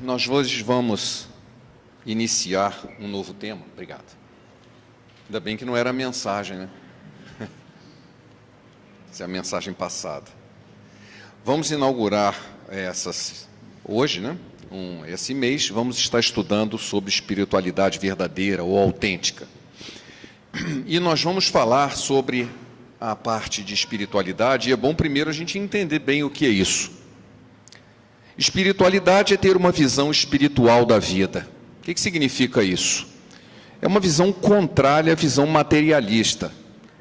Nós hoje vamos iniciar um novo tema. Obrigado. Ainda bem que não era a mensagem, né? Essa é a mensagem passada. Vamos inaugurar hoje, né? Esse mês, vamos estar estudando sobre espiritualidade verdadeira ou autêntica. E nós vamos falar sobre a parte de espiritualidade, e é bom primeiro a gente entender bem o que é isso. Espiritualidade é ter uma visão espiritual da vida. O que significa isso? É uma visão contrária à visão materialista.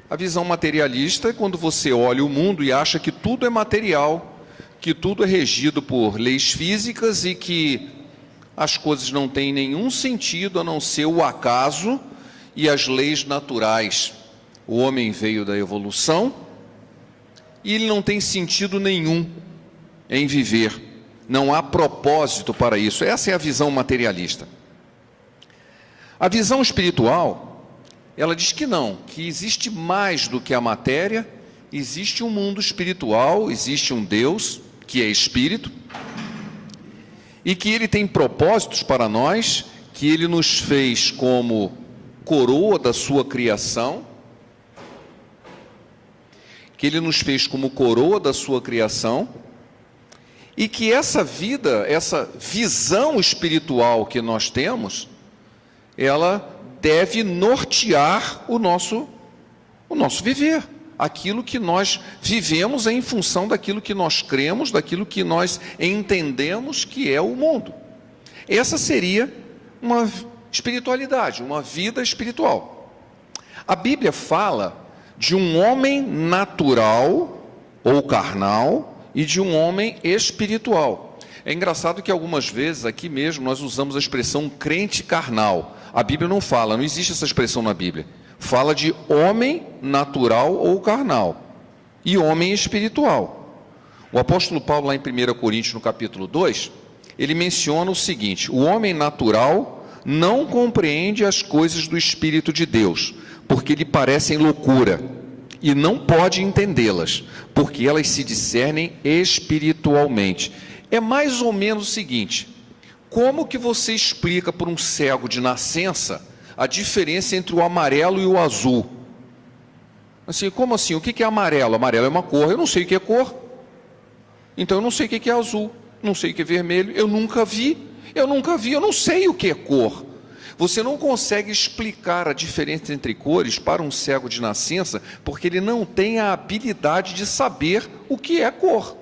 A visão materialista é quando você olha o mundo e acha que tudo é material, que tudo é regido por leis físicas e que as coisas não têm nenhum sentido a não ser o acaso e as leis naturais. O homem veio da evolução e ele não tem sentido nenhum em viver. Não há propósito para isso. Essa é a visão materialista. A visão espiritual, ela diz que não, que existe mais do que a matéria, existe um mundo espiritual, existe um Deus, que é espírito, e que ele tem propósitos para nós, que ele nos fez como coroa da sua criação, e que essa vida, essa visão espiritual que nós temos, ela deve nortear o nosso viver. Aquilo que nós vivemos é em função daquilo que nós cremos, daquilo que nós entendemos que é o mundo. Essa seria uma espiritualidade, uma vida espiritual. A Bíblia fala de um homem natural ou carnal e de um homem espiritual. É engraçado que algumas vezes aqui mesmo nós usamos a expressão crente carnal. A Bíblia não fala, não existe essa expressão na Bíblia. Fala de homem natural ou carnal e homem espiritual. O apóstolo Paulo, lá em 1 Coríntios, no capítulo 2, ele menciona o seguinte: o homem natural não compreende as coisas do Espírito de Deus, porque lhe parecem loucura, e não pode entendê-las, porque elas se discernem espiritualmente. É mais ou menos o seguinte: como que você explica para um cego de nascença a diferença entre o amarelo e o azul? Assim, como assim? O que é amarelo? Amarelo é uma cor, eu não sei o que é cor. Então eu não sei o que é azul, não sei o que é vermelho, eu nunca vi, eu não sei o que é cor. Você não consegue explicar a diferença entre cores para um cego de nascença, porque ele não tem a habilidade de saber o que é cor.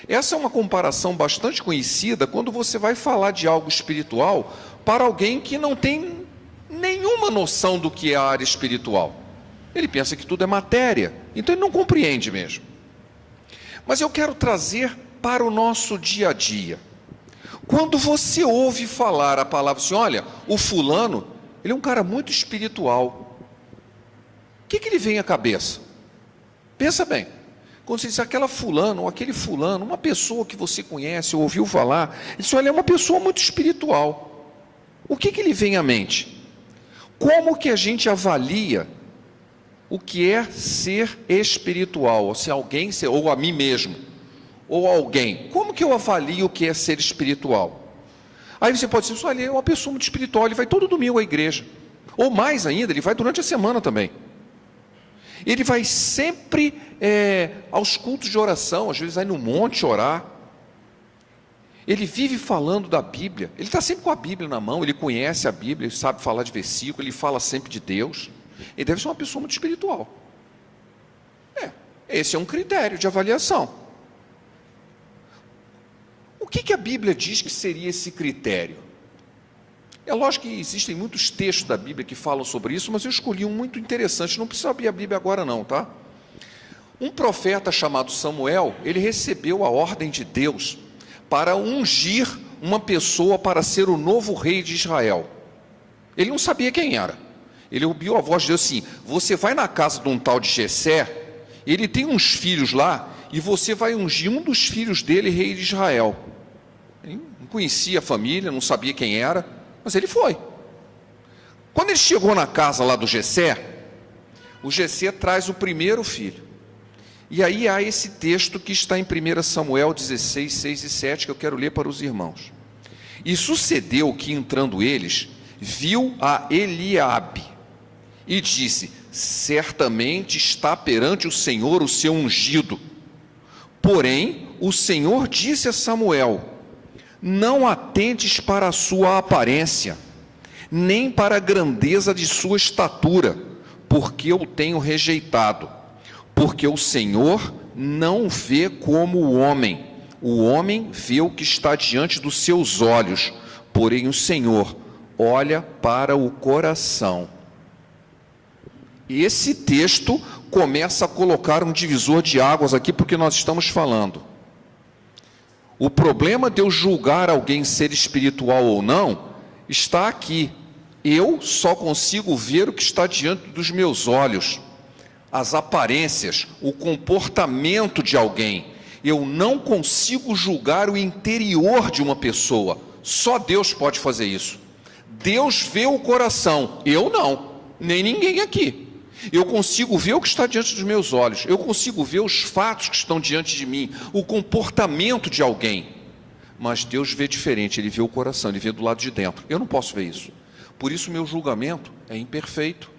Essa é uma comparação bastante conhecida quando você vai falar de algo espiritual para alguém que não tem nenhuma noção do que é a área espiritual. Ele pensa que tudo é matéria, então ele não compreende mesmo. Mas eu quero trazer para o nosso dia a dia. Quando você ouve falar a palavra assim, olha, o fulano, ele é um cara muito espiritual. O que lhe vem à cabeça? Pensa bem. Quando você diz aquela fulano ou aquele fulano, uma pessoa que você conhece ou ouviu falar, ele diz, olha, é uma pessoa muito espiritual. O que lhe vem à mente? Como que a gente avalia o que é ser espiritual? Ou se alguém, ou a mim mesmo, ou alguém, como que eu avalio o que é ser espiritual? Aí você pode dizer, olha, é uma pessoa muito espiritual, ele vai todo domingo à igreja, ou mais ainda, ele vai durante a semana também, ele vai sempre aos cultos de oração, às vezes vai no monte orar, ele vive falando da Bíblia, ele está sempre com a Bíblia na mão, ele conhece a Bíblia, ele sabe falar de versículo, ele fala sempre de Deus, ele deve ser uma pessoa muito espiritual. Esse é um critério de avaliação. O que a Bíblia diz que seria esse critério? É lógico que existem muitos textos da Bíblia que falam sobre isso, mas eu escolhi um muito interessante, não precisa abrir a Bíblia agora não, tá? Um profeta chamado Samuel, ele recebeu a ordem de Deus para ungir uma pessoa para ser o novo rei de Israel. Ele não sabia quem era. Ele ouviu a voz de Deus assim, você vai na casa de um tal de Jessé, ele tem uns filhos lá, e você vai ungir um dos filhos dele rei de Israel. Ele não conhecia a família, não sabia quem era, mas ele foi. Quando ele chegou na casa lá do Jessé, o Jessé traz o primeiro filho. E aí há esse texto que está em 1 Samuel 16, 6 e 7, que eu quero ler para os irmãos. E sucedeu que, entrando eles, viu a Eliabe e disse: certamente está perante o Senhor o seu ungido. Porém, o Senhor disse a Samuel: não atentes para a sua aparência, nem para a grandeza de sua estatura, porque eu tenho rejeitado. Porque o Senhor não vê como o homem vê o que está diante dos seus olhos, porém o Senhor olha para o coração. E esse texto começa a colocar um divisor de águas aqui, porque nós estamos falando. O problema de eu julgar alguém ser espiritual ou não, está aqui. Eu só consigo ver o que está diante dos meus olhos, as aparências, o comportamento de alguém. Eu não consigo julgar o interior de uma pessoa. Só Deus pode fazer isso. Deus vê o coração, eu não, nem ninguém aqui. Eu consigo ver o que está diante dos meus olhos, eu consigo ver os fatos que estão diante de mim, o comportamento de alguém. Mas Deus vê diferente, Ele vê o coração, Ele vê do lado de dentro. Eu não posso ver isso. Por isso meu julgamento é imperfeito.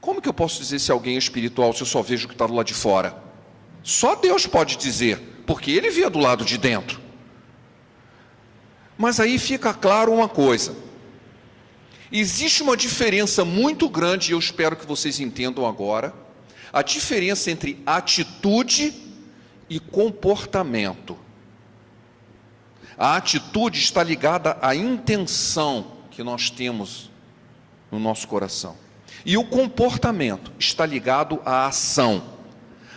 Como que eu posso dizer se alguém é espiritual se eu só vejo o que está do lado de fora? Só Deus pode dizer, porque Ele vê do lado de dentro. Mas aí fica claro uma coisa. Existe uma diferença muito grande, e eu espero que vocês entendam agora, a diferença entre atitude e comportamento. A atitude está ligada à intenção que nós temos no nosso coração. E o comportamento está ligado à ação.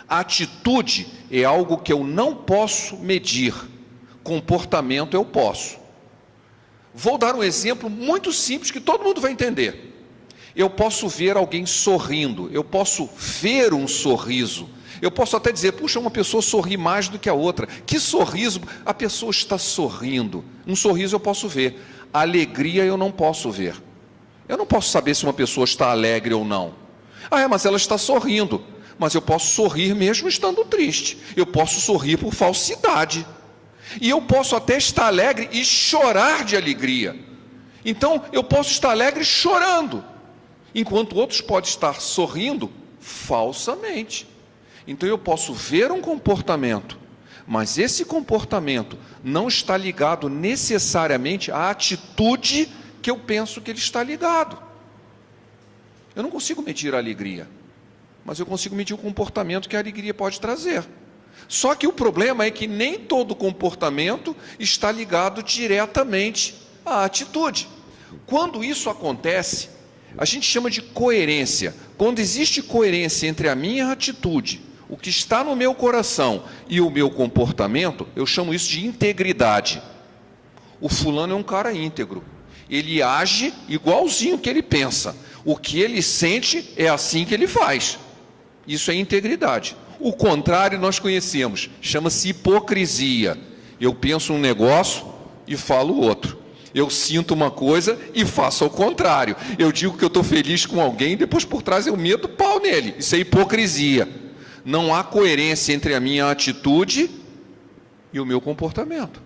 A atitude é algo que eu não posso medir. Comportamento eu posso. Vou dar um exemplo muito simples que todo mundo vai entender. Eu posso ver alguém sorrindo, eu posso ver um sorriso, eu posso até dizer, puxa, uma pessoa sorri mais do que a outra. Que sorriso, a pessoa está sorrindo. Um sorriso eu posso ver, a alegria eu não posso ver. Eu não posso saber se uma pessoa está alegre ou não. Mas ela está sorrindo. Mas eu posso sorrir mesmo estando triste. Eu posso sorrir por falsidade. E eu posso até estar alegre e chorar de alegria. Então, eu posso estar alegre chorando, enquanto outros podem estar sorrindo falsamente. Então, eu posso ver um comportamento, mas esse comportamento não está ligado necessariamente à atitude que eu penso que ele está ligado. Eu não consigo medir a alegria, mas eu consigo medir o comportamento que a alegria pode trazer. Só que o problema é que nem todo comportamento está ligado diretamente à atitude. Quando isso acontece, a gente chama de coerência. Quando existe coerência entre a minha atitude, o que está no meu coração e o meu comportamento, eu chamo isso de integridade. O fulano é um cara íntegro. Ele age igualzinho que ele pensa. O que ele sente é assim que ele faz. Isso é integridade. O contrário nós conhecemos, chama-se hipocrisia. Eu penso um negócio e falo outro. Eu sinto uma coisa e faço ao contrário. Eu digo que eu estou feliz com alguém e depois por trás eu meto pau nele. Isso é hipocrisia. Não há coerência entre a minha atitude e o meu comportamento.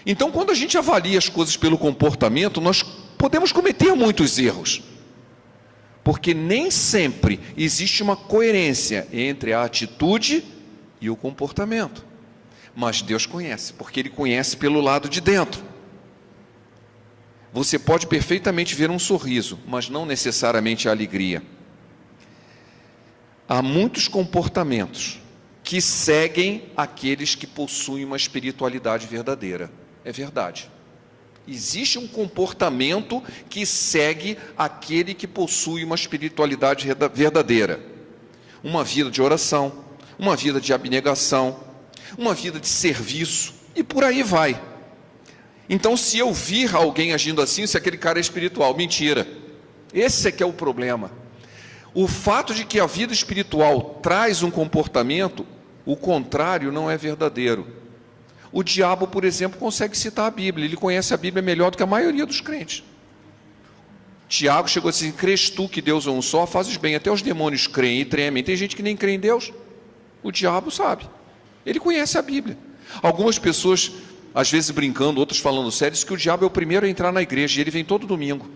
Então, quando a gente avalia as coisas pelo comportamento, nós podemos cometer muitos erros. Porque nem sempre existe uma coerência entre a atitude e o comportamento. Mas Deus conhece, porque Ele conhece pelo lado de dentro. Você pode perfeitamente ver um sorriso, mas não necessariamente a alegria. Há muitos comportamentos que seguem aqueles que possuem uma espiritualidade verdadeira. É verdade. Existe um comportamento que segue aquele que possui uma espiritualidade verdadeira. Uma vida de oração, uma vida de abnegação, uma vida de serviço, e por aí vai. Então, se eu vir alguém agindo assim, se aquele cara é espiritual, mentira. Esse é que é o problema. O fato de que a vida espiritual traz um comportamento, o contrário não é verdadeiro. O diabo, por exemplo, consegue citar a Bíblia. Ele conhece a Bíblia melhor do que a maioria dos crentes. Tiago chegou assim: crês tu que Deus é um só? Fazes bem, até os demônios creem e tremem. Tem gente que nem crê em Deus. O diabo sabe. Ele conhece a Bíblia. Algumas pessoas às vezes brincando, outros falando sério, diz que o diabo é o primeiro a entrar na igreja e ele vem todo domingo.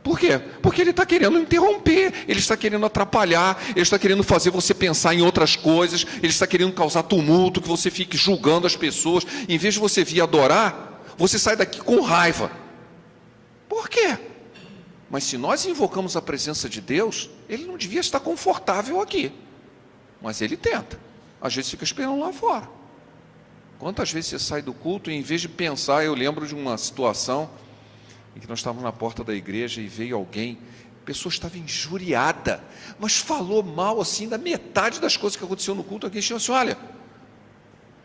Por quê? Porque ele está querendo interromper, ele está querendo atrapalhar, ele está querendo fazer você pensar em outras coisas, ele está querendo causar tumulto, que você fique julgando as pessoas. Em vez de você vir adorar, você sai daqui com raiva. Por quê? Mas se nós invocamos a presença de Deus, ele não devia estar confortável aqui. Mas ele tenta. Às vezes fica esperando lá fora. Quantas vezes você sai do culto e em vez de pensar, eu lembro de uma situação em que nós estávamos na porta da igreja e veio alguém, a pessoa estava injuriada, mas falou mal assim da metade das coisas que aconteceu no culto. Alguém chegou assim: olha,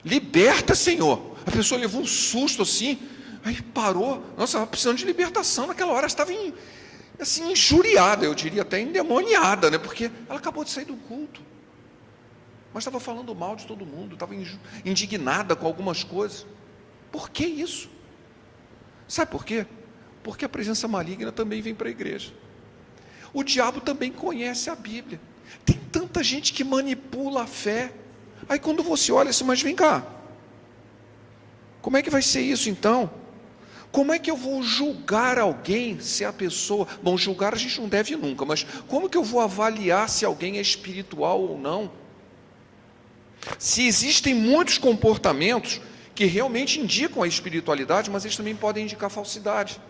liberta, Senhor. A pessoa levou um susto assim, aí parou. Nossa, estava precisando de libertação naquela hora, estava assim, injuriada, eu diria até endemoniada, né? Porque ela acabou de sair do culto, mas estava falando mal de todo mundo, estava indignada com algumas coisas. Por que isso? Sabe por quê? Porque a presença maligna também vem para a igreja. O diabo também conhece a Bíblia. Tem tanta gente que manipula a fé. Aí quando você olha assim, mas vem cá, como é que vai ser isso então? Como é que eu vou julgar alguém se a pessoa... Bom, julgar a gente não deve nunca, mas como que eu vou avaliar se alguém é espiritual ou não? Se existem muitos comportamentos que realmente indicam a espiritualidade, mas eles também podem indicar falsidade.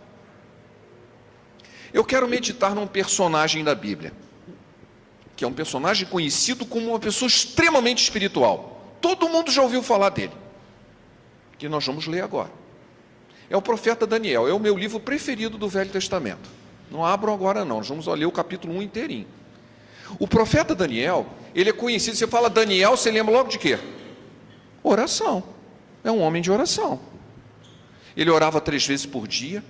Eu quero meditar num personagem da Bíblia, que é um personagem conhecido como uma pessoa extremamente espiritual. Todo mundo já ouviu falar dele, que nós vamos ler agora. É o profeta Daniel, é o meu livro preferido do Velho Testamento. Não abro agora não, nós vamos ler o capítulo 1 inteirinho. O profeta Daniel, ele é conhecido, você fala Daniel, você lembra logo de quê? Oração. É um homem de oração. Ele orava 3 vezes por dia.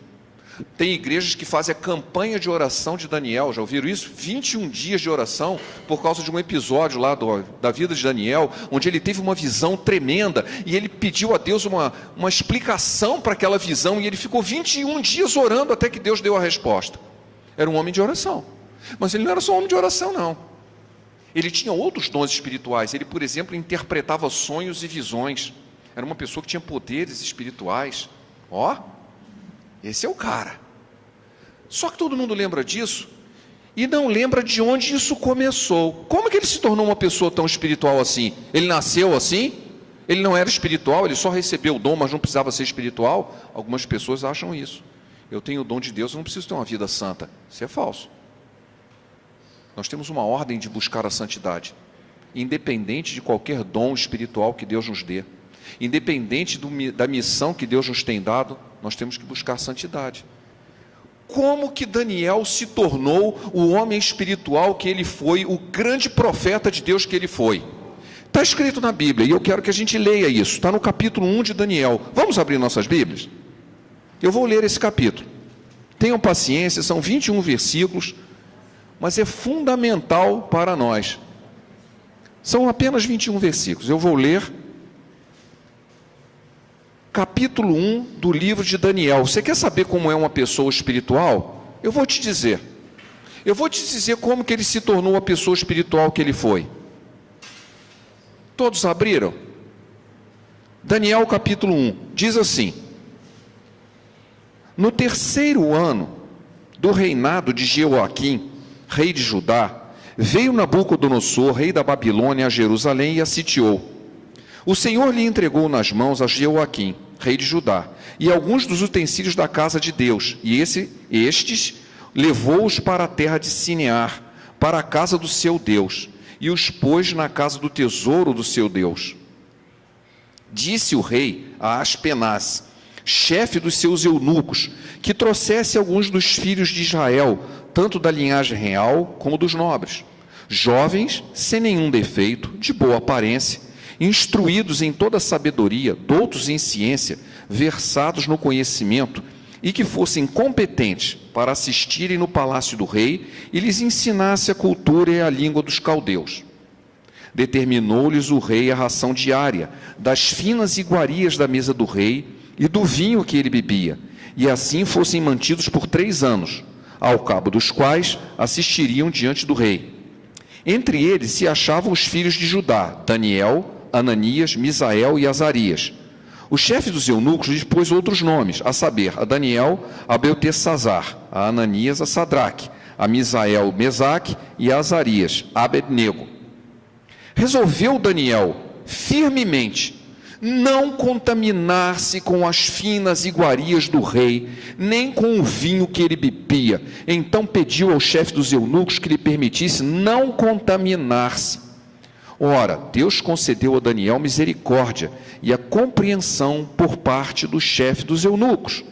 Tem igrejas que fazem a campanha de oração de Daniel, já ouviram isso? 21 dias de oração, por causa de um episódio lá da vida de Daniel, onde ele teve uma visão tremenda, e ele pediu a Deus uma explicação para aquela visão, e ele ficou 21 dias orando até que Deus deu a resposta. Era um homem de oração, mas ele não era só um homem de oração não, ele tinha outros dons espirituais. Ele, por exemplo, interpretava sonhos e visões, era uma pessoa que tinha poderes espirituais. Esse é o cara. Só que todo mundo lembra disso e não lembra de onde isso começou. Como que ele se tornou uma pessoa tão espiritual assim? Ele nasceu assim? Ele não era espiritual, ele só recebeu o dom, mas não precisava ser espiritual? Algumas pessoas acham isso. Eu tenho o dom de Deus, eu não preciso ter uma vida santa. Isso é falso. Nós temos uma ordem de buscar a santidade, independente de qualquer dom espiritual que Deus nos dê. Independente da missão que Deus nos tem dado, nós temos que buscar santidade. Como que Daniel se tornou o homem espiritual que ele foi, o grande profeta de Deus que ele foi? Está escrito na Bíblia, e eu quero que a gente leia isso. Está no capítulo 1 de Daniel. Vamos abrir nossas Bíblias? Eu vou ler esse capítulo. Tenham paciência, são 21 versículos, mas é fundamental para nós. São apenas 21 versículos. Eu vou ler capítulo 1 do livro de Daniel. Você quer saber como é uma pessoa espiritual? Eu vou te dizer. Eu vou te dizer como que ele se tornou a pessoa espiritual que ele foi. Todos abriram? Daniel capítulo 1, diz assim: no 3º ano do reinado de Jeoaquim, rei de Judá, veio Nabucodonosor, rei da Babilônia, a Jerusalém e a sitiou. O Senhor lhe entregou nas mãos a Jeoaquim, rei de Judá, e alguns dos utensílios da casa de Deus, e estes levou-os para a terra de Sinear, para a casa do seu Deus, e os pôs na casa do tesouro do seu Deus. Disse o rei a Aspenaz, chefe dos seus eunucos, que trouxesse alguns dos filhos de Israel, tanto da linhagem real como dos nobres, jovens, sem nenhum defeito, de boa aparência, instruídos em toda a sabedoria, doutos em ciência, versados no conhecimento, e que fossem competentes para assistirem no palácio do rei e lhes ensinasse a cultura e a língua dos caldeus. Determinou-lhes o rei a ração diária, das finas iguarias da mesa do rei e do vinho que ele bebia, e assim fossem mantidos por 3 anos, ao cabo dos quais assistiriam diante do rei. Entre eles se achavam os filhos de Judá, Daniel, Ananias, Misael e Azarias. O chefe dos eunucos lhes pôs outros nomes, a saber, a Daniel, a Beltesazar, a Ananias, a Sadraque, a Misael, Mesaque e a Azarias, a Abednego. Resolveu Daniel firmemente não contaminar-se com as finas iguarias do rei, nem com o vinho que ele bebia. Então pediu ao chefe dos eunucos que lhe permitisse não contaminar-se. Ora, Deus concedeu a Daniel misericórdia e a compreensão por parte do chefe dos eunucos.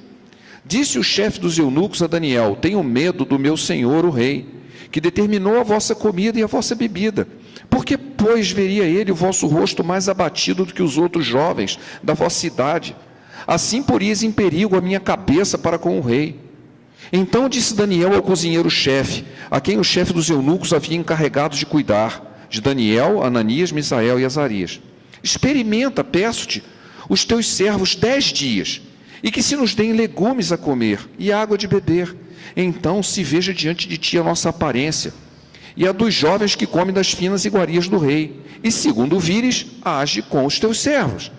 Disse o chefe dos eunucos a Daniel: tenho medo do meu senhor o rei, que determinou a vossa comida e a vossa bebida. Porque, pois, veria ele o vosso rosto mais abatido do que os outros jovens da vossa idade? Assim poríeis em perigo a minha cabeça para com o rei. Então disse Daniel ao cozinheiro-chefe, a quem o chefe dos eunucos havia encarregado de cuidar, de Daniel, Ananias, Misael e Azarias: experimenta, peço-te, os teus servos 10 dias, e que se nos deem legumes a comer e água de beber. Então se veja diante de ti a nossa aparência, e a dos jovens que comem das finas iguarias do rei, e segundo vires, age com os teus servos.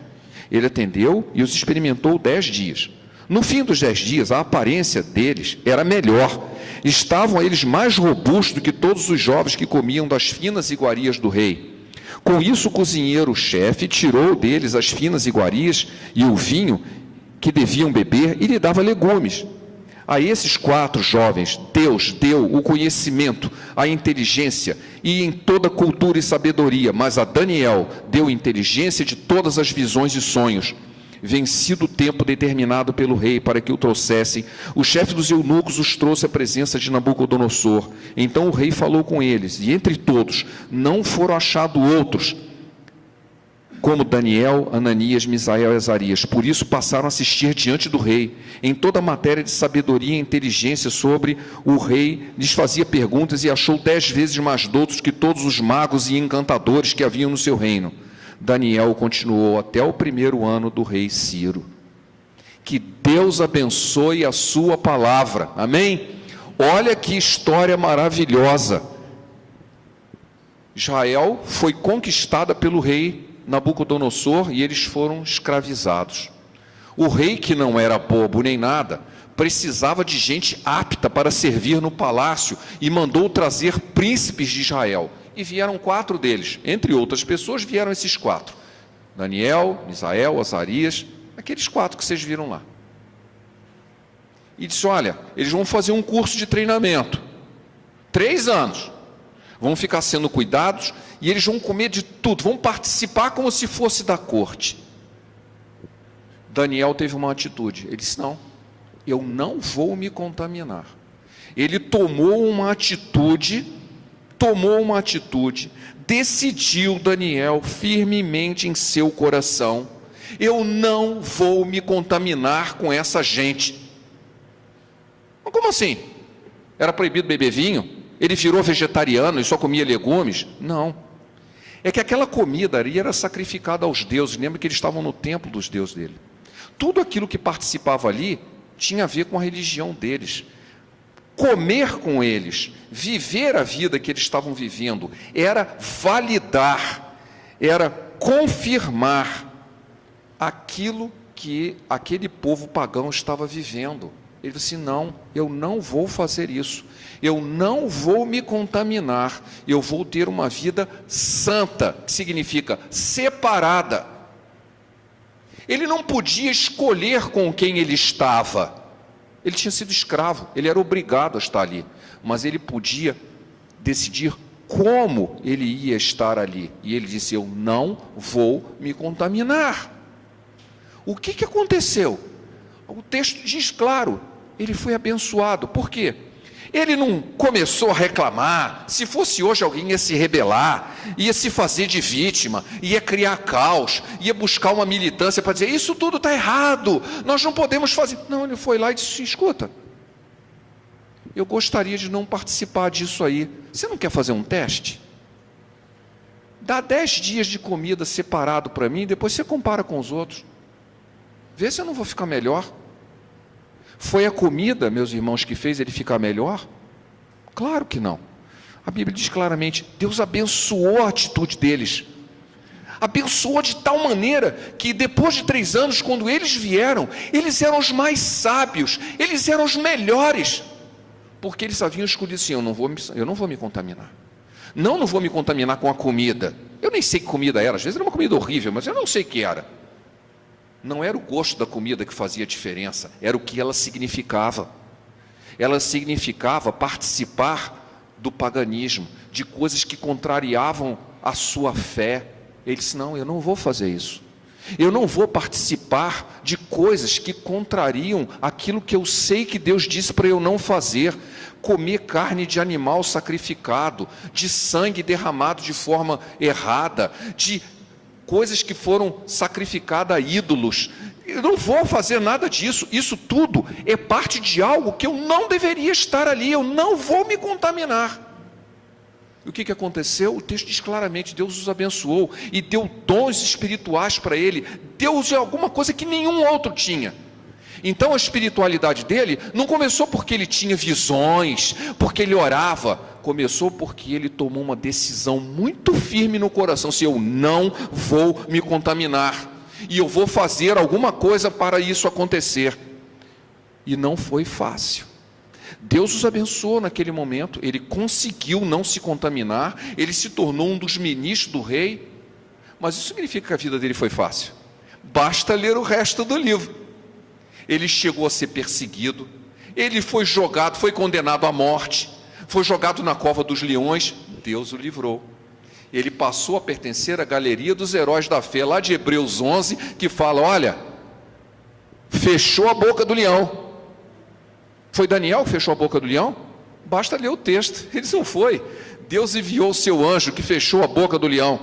Ele atendeu e os experimentou 10 dias. No fim dos 10 dias, a aparência deles era melhor. Estavam eles mais robustos do que todos os jovens que comiam das finas iguarias do rei. Com isso, o cozinheiro-chefe tirou deles as finas iguarias e o vinho que deviam beber e lhe dava legumes. A esses 4 jovens, Deus deu o conhecimento, a inteligência e em toda cultura e sabedoria, mas a Daniel deu inteligência de todas as visões e sonhos. Vencido o tempo determinado pelo rei para que o trouxessem, o chefe dos eunucos os trouxe à presença de Nabucodonosor. Então o rei falou com eles, e entre todos não foram achados outros, como Daniel, Ananias, Misael e Azarias. Por isso passaram a assistir diante do rei. Em toda a matéria de sabedoria e inteligência sobre o rei, lhes fazia perguntas e achou 10 vezes mais doutos que todos os magos e encantadores que haviam no seu reino. Daniel continuou até o 1º ano do rei Ciro. Que Deus abençoe a sua palavra. Amém? Olha que história maravilhosa. Israel foi conquistada pelo rei Nabucodonosor e eles foram escravizados. O rei, que não era bobo nem nada, precisava de gente apta para servir no palácio e mandou trazer príncipes de Israel. E vieram 4 deles. Entre outras pessoas vieram esses 4. Daniel, Misael, Azarias, aqueles 4 que vocês viram lá. E disse: olha, eles vão fazer um curso de treinamento. 3 anos. Vão ficar sendo cuidados e eles vão comer de tudo, vão participar como se fosse da corte. Daniel teve uma atitude, ele disse: não, eu não vou me contaminar. Ele tomou uma atitude, decidiu Daniel firmemente em seu coração: eu não vou me contaminar com essa gente. Mas como assim? Era proibido beber vinho? Ele virou vegetariano e só comia legumes? Não. É que aquela comida ali era sacrificada aos deuses. Lembra que eles estavam no templo dos deuses dele. Tudo aquilo que participava ali tinha a ver com a religião deles. Comer com eles, viver a vida que eles estavam vivendo, era validar, era confirmar aquilo que aquele povo pagão estava vivendo. Ele disse: não, eu não vou fazer isso, eu não vou me contaminar, eu vou ter uma vida santa, que significa separada. Ele não podia escolher com quem ele estava, ele tinha sido escravo, ele era obrigado a estar ali, mas ele podia decidir como ele ia estar ali, e ele disse: eu não vou me contaminar. O que aconteceu? O texto diz claro, ele foi abençoado. Por quê? Ele não começou a reclamar. Se fosse hoje, alguém ia se rebelar, ia se fazer de vítima, ia criar caos, ia buscar uma militância para dizer: isso tudo está errado, nós não podemos fazer. Não, ele foi lá e disse: escuta, eu gostaria de não participar disso aí. Você não quer fazer um teste? Dá 10 dias de comida separado para mim, depois você compara com os outros. Vê se eu não vou ficar melhor. Foi a comida, meus irmãos, que fez ele ficar melhor? Claro que não. A Bíblia diz claramente: Deus abençoou a atitude deles. Abençoou de tal maneira que depois de 3 anos, quando eles vieram, eles eram os mais sábios, eles eram os melhores, porque eles haviam escolhido assim: eu não vou me contaminar. Não vou me contaminar com a comida. Eu nem sei que comida era, às vezes era uma comida horrível, mas eu não sei o que era. Não era o gosto da comida que fazia diferença, era o que ela significava. Ela significava participar do paganismo, de coisas que contrariavam a sua fé. Ele disse: não, eu não vou fazer isso. Eu não vou participar de coisas que contrariam aquilo que eu sei que Deus disse para eu não fazer. Comer carne de animal sacrificado, de sangue derramado de forma errada, de coisas que foram sacrificadas a ídolos. Eu não vou fazer nada disso. Isso tudo é parte de algo que eu não deveria estar ali. Eu não vou me contaminar. E o que aconteceu? O texto diz claramente: Deus os abençoou e deu dons espirituais para ele. Deus é alguma coisa que nenhum outro tinha. Então a espiritualidade dele não começou porque ele tinha visões, porque ele orava. Começou porque ele tomou uma decisão muito firme no coração: se eu não vou me contaminar, e eu vou fazer alguma coisa para isso acontecer. E não foi fácil. Deus os abençoou naquele momento, ele conseguiu não se contaminar, ele se tornou um dos ministros do rei. Mas isso significa que a vida dele foi fácil? Basta ler o resto do livro. Ele chegou a ser perseguido, ele foi jogado, foi condenado à morte, foi jogado na cova dos leões. Deus o livrou. Ele passou a pertencer à galeria dos heróis da fé, lá de Hebreus 11, que fala: olha, fechou a boca do leão. Foi Daniel que fechou a boca do leão? Basta ler o texto. Ele não foi. Deus enviou o seu anjo que fechou a boca do leão.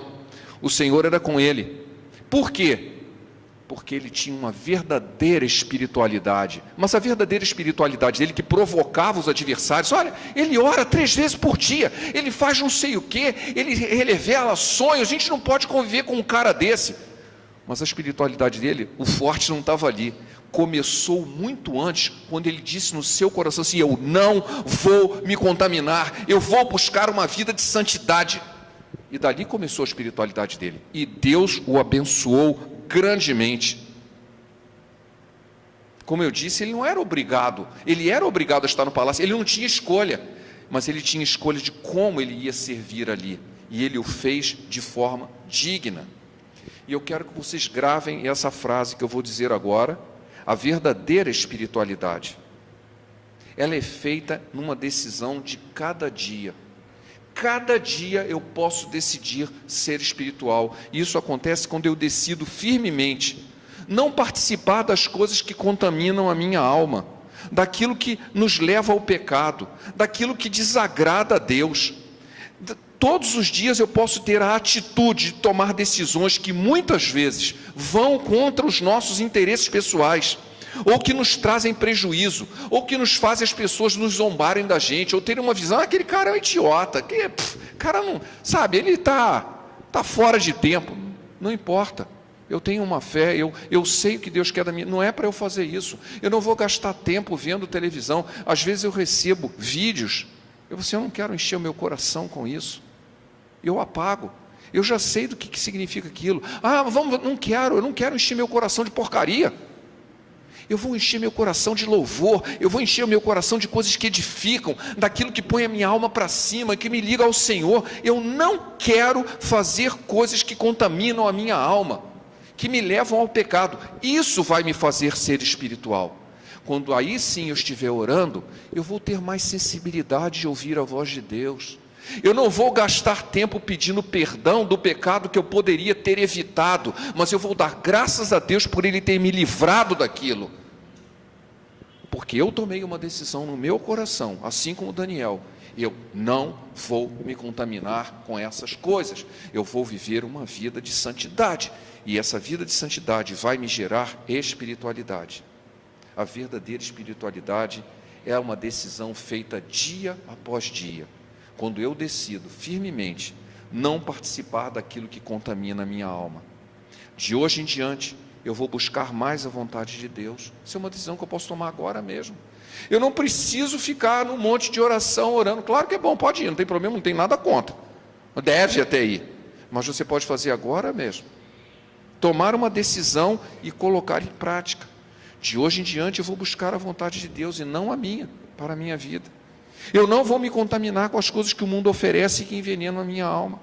O Senhor era com ele. Por quê? Porque ele tinha uma verdadeira espiritualidade. Mas a verdadeira espiritualidade dele, que provocava os adversários: olha, ele ora 3 vezes por dia, ele faz não sei o quê, ele revela sonhos, a gente não pode conviver com um cara desse. Mas a espiritualidade dele, o forte não estava ali. Começou muito antes, quando ele disse no seu coração assim: eu não vou me contaminar, eu vou buscar uma vida de santidade. E dali começou a espiritualidade dele, e Deus o abençoou grandemente. Como eu disse, ele não era obrigado, ele era obrigado a estar no palácio, ele não tinha escolha, mas ele tinha escolha de como ele ia servir ali, e ele o fez de forma digna. E eu quero que vocês gravem essa frase que eu vou dizer agora: a verdadeira espiritualidade, ela é feita numa decisão de cada dia. Cada dia eu posso decidir ser espiritual. E isso acontece quando eu decido firmemente não participar das coisas que contaminam a minha alma, daquilo que nos leva ao pecado, daquilo que desagrada a Deus. Todos os dias eu posso ter a atitude de tomar decisões que muitas vezes vão contra os nossos interesses pessoais, ou que nos trazem prejuízo, ou que nos fazem as pessoas nos zombarem da gente, ou terem uma visão: aquele cara é um idiota, cara não, sabe, ele está fora de tempo. Não importa, eu tenho uma fé, eu sei o que Deus quer da minha, não é para eu fazer isso, eu não vou gastar tempo vendo televisão. Às vezes eu recebo vídeos, eu não quero encher o meu coração com isso, eu apago. Eu já sei do que significa aquilo. Eu não quero encher meu coração de porcaria. Eu vou encher meu coração de louvor, eu vou encher o meu coração de coisas que edificam, daquilo que põe a minha alma para cima, que me liga ao Senhor. Eu não quero fazer coisas que contaminam a minha alma, que me levam ao pecado. Isso vai me fazer ser espiritual. Quando aí sim eu estiver orando, eu vou ter mais sensibilidade de ouvir a voz de Deus. Eu não vou gastar tempo pedindo perdão do pecado que eu poderia ter evitado, mas eu vou dar graças a Deus por Ele ter me livrado daquilo, porque eu tomei uma decisão no meu coração, assim como Daniel: eu não vou me contaminar com essas coisas, eu vou viver uma vida de santidade, e essa vida de santidade vai me gerar espiritualidade. A verdadeira espiritualidade é uma decisão feita dia após dia, quando eu decido firmemente não participar daquilo que contamina a minha alma. De hoje em diante, eu vou buscar mais a vontade de Deus. Isso é uma decisão que eu posso tomar agora mesmo. Eu não preciso ficar num monte de oração orando. Claro que é bom, pode ir, não tem problema, não tem nada contra. Deve até ir. mas você pode fazer agora mesmo. Tomar uma decisão e colocar em prática. De hoje em diante eu vou buscar a vontade de Deus e não a minha, para a minha vida. Eu não vou me contaminar com as coisas que o mundo oferece e que envenenam a minha alma.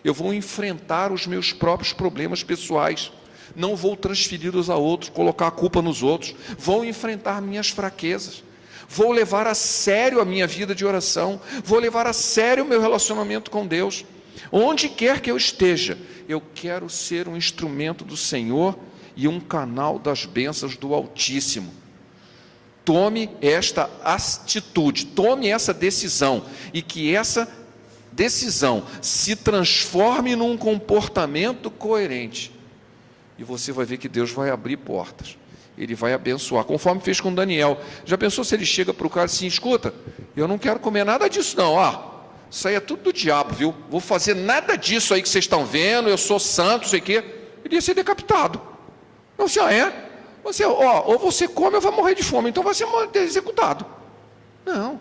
Eu vou enfrentar os meus próprios problemas pessoais. Não vou transferi-los a outros, colocar a culpa nos outros. Vou enfrentar minhas fraquezas. Vou levar a sério a minha vida de oração. Vou levar a sério o meu relacionamento com Deus. Onde quer que eu esteja, eu quero ser um instrumento do Senhor e um canal das bênçãos do Altíssimo. Tome esta atitude, tome essa decisão, e que essa decisão se transforme num comportamento coerente. E você vai ver que Deus vai abrir portas. Ele vai abençoar, conforme fez com Daniel. Já pensou se ele chega para o cara assim: escuta, eu não quero comer nada disso não, isso aí é tudo do diabo, viu? Vou fazer nada disso aí que vocês estão vendo, eu sou santo, não sei o quê. Ele ia ser decapitado. Não, assim, ou você come ou vai morrer de fome, então vai ser executado. Não,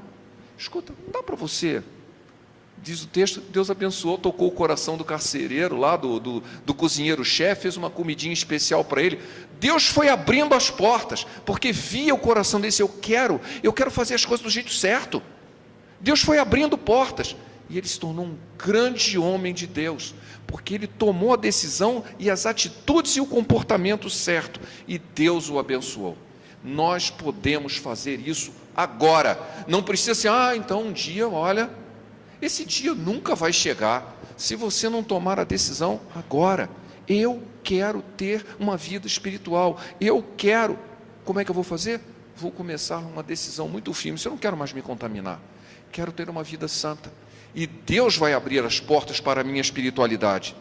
escuta, não dá para você. Diz o texto, Deus abençoou, tocou o coração do carcereiro lá, do cozinheiro-chefe, fez uma comidinha especial para ele. Deus foi abrindo as portas, porque via o coração dele, eu quero fazer as coisas do jeito certo. Deus foi abrindo portas, e ele se tornou um grande homem de Deus, porque ele tomou a decisão e as atitudes e o comportamento certo, e Deus o abençoou. Nós podemos fazer isso agora, não precisa ser, então um dia, olha, esse dia nunca vai chegar, se você não tomar a decisão agora. Eu quero ter uma vida espiritual, como é que eu vou fazer? Vou começar uma decisão muito firme, eu não quero mais me contaminar, quero ter uma vida santa, e Deus vai abrir as portas para a minha espiritualidade.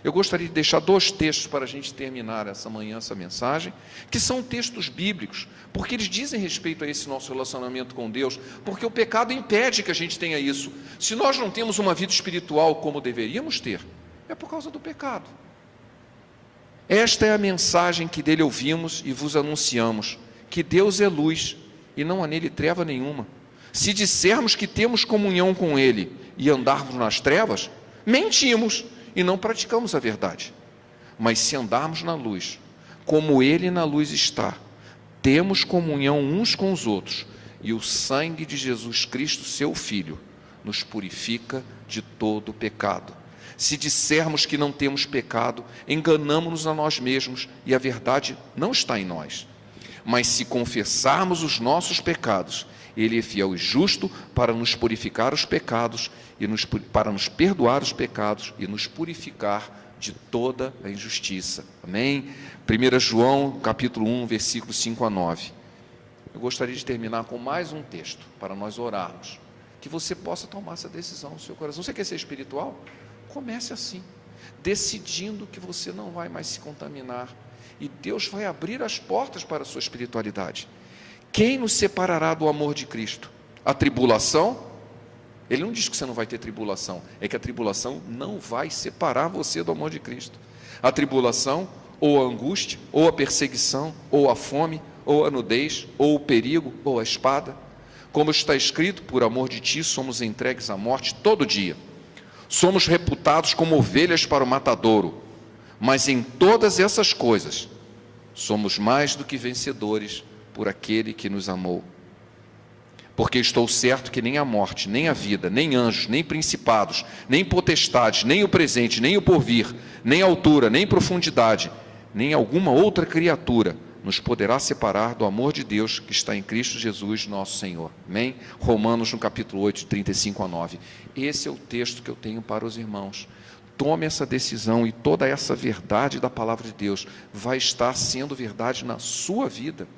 Eu gostaria de deixar 2 textos para a gente terminar essa manhã, essa mensagem, que são textos bíblicos, porque eles dizem respeito a esse nosso relacionamento com Deus, porque o pecado impede que a gente tenha isso. Se nós não temos uma vida espiritual como deveríamos ter, é por causa do pecado. Esta é a mensagem que dele ouvimos e vos anunciamos, que Deus é luz e não há nele treva nenhuma. Se dissermos que temos comunhão com ele e andarmos nas trevas, mentimos e não praticamos a verdade. Mas se andarmos na luz, como ele na luz está, temos comunhão uns com os outros, e o sangue de Jesus Cristo, seu Filho, nos purifica de todo pecado. Se dissermos que não temos pecado, enganamo-nos a nós mesmos, e a verdade não está em nós. Mas se confessarmos os nossos pecados, ele é fiel e justo para nos purificar os pecados, para nos perdoar os pecados e nos purificar de toda a injustiça. Amém? 1 João, capítulo 1, versículos 5 a 9. Eu gostaria de terminar com mais um texto, para nós orarmos, que você possa tomar essa decisão no seu coração. Você quer ser espiritual? Comece assim, decidindo que você não vai mais se contaminar, e Deus vai abrir as portas para a sua espiritualidade. Quem nos separará do amor de Cristo? A tribulação? Ele não diz que você não vai ter tribulação, é que a tribulação não vai separar você do amor de Cristo. A tribulação, ou a angústia, ou a perseguição, ou a fome, ou a nudez, ou o perigo, ou a espada. Como está escrito, por amor de ti somos entregues à morte todo dia. Somos reputados como ovelhas para o matadouro, mas em todas essas coisas somos mais do que vencedores por aquele que nos amou. Porque estou certo que nem a morte, nem a vida, nem anjos, nem principados, nem potestades, nem o presente, nem o porvir, nem altura, nem profundidade, nem alguma outra criatura nos poderá separar do amor de Deus que está em Cristo Jesus, nosso Senhor. Amém? Romanos, no capítulo 8, 35 a 9. Esse é o texto que eu tenho para os irmãos. Tome essa decisão, e toda essa verdade da palavra de Deus vai estar sendo verdade na sua vida.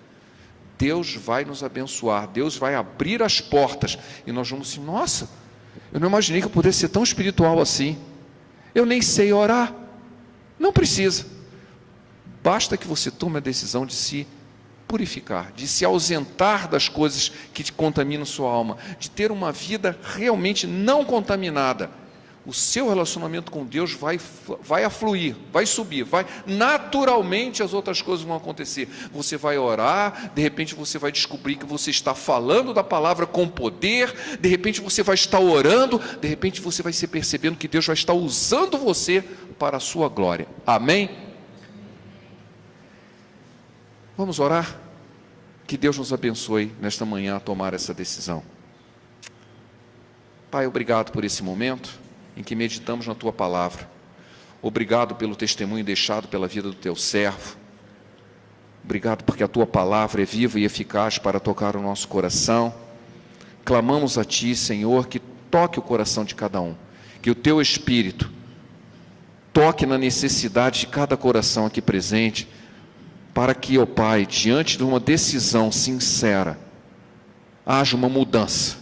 Deus vai nos abençoar, Deus vai abrir as portas, e nós vamos assim: nossa, eu não imaginei que eu pudesse ser tão espiritual assim, eu nem sei orar. Não precisa, basta que você tome a decisão de se purificar, de se ausentar das coisas que te contaminam sua alma, de ter uma vida realmente não contaminada. o seu relacionamento com Deus vai afluir, vai subir, naturalmente as outras coisas vão acontecer. Você vai orar, de repente você vai descobrir que você está falando da palavra com poder, de repente você vai estar orando, de repente você vai se percebendo que Deus vai estar usando você para a sua glória. Amém? Vamos orar? Que Deus nos abençoe nesta manhã a tomar essa decisão. Pai, obrigado por esse momento em que meditamos na Tua Palavra. Obrigado pelo testemunho deixado pela vida do Teu servo. Obrigado porque a Tua Palavra é viva e eficaz para tocar o nosso coração. Clamamos a Ti, Senhor, que toque o coração de cada um, que o Teu Espírito toque na necessidade de cada coração aqui presente, para que, ó Pai, diante de uma decisão sincera, haja uma mudança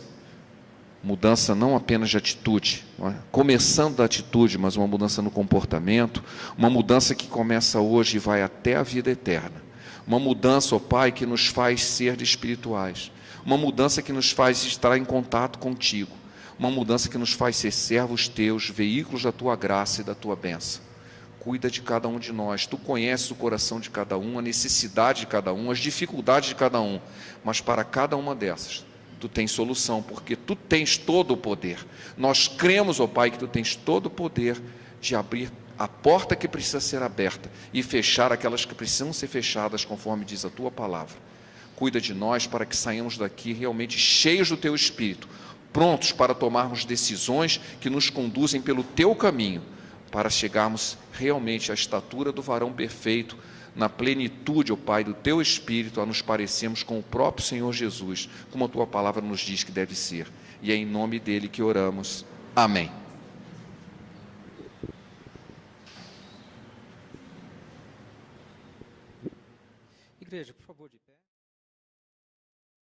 não apenas de atitude, não é? Começando da atitude, mas uma mudança no comportamento, uma mudança que começa hoje e vai até a vida eterna, uma mudança, ó Pai, que nos faz ser espirituais, uma mudança que nos faz estar em contato contigo, uma mudança que nos faz ser servos Teus, veículos da Tua graça e da Tua bênção. Cuida de cada um de nós, Tu conheces o coração de cada um, a necessidade de cada um, as dificuldades de cada um, mas para cada uma dessas, Tu tens solução, porque Tu tens todo o poder. Nós cremos, ó Pai, que Tu tens todo o poder de abrir a porta que precisa ser aberta e fechar aquelas que precisam ser fechadas, conforme diz a Tua palavra. Cuida de nós para que saiamos daqui realmente cheios do Teu Espírito, prontos para tomarmos decisões que nos conduzem pelo Teu caminho, para chegarmos realmente à estatura do varão perfeito, na plenitude, ó Pai, do Teu Espírito, a nos parecermos com o próprio Senhor Jesus, como a Tua palavra nos diz que deve ser. E é em nome dEle que oramos. Amém. Igreja, por favor, de pé.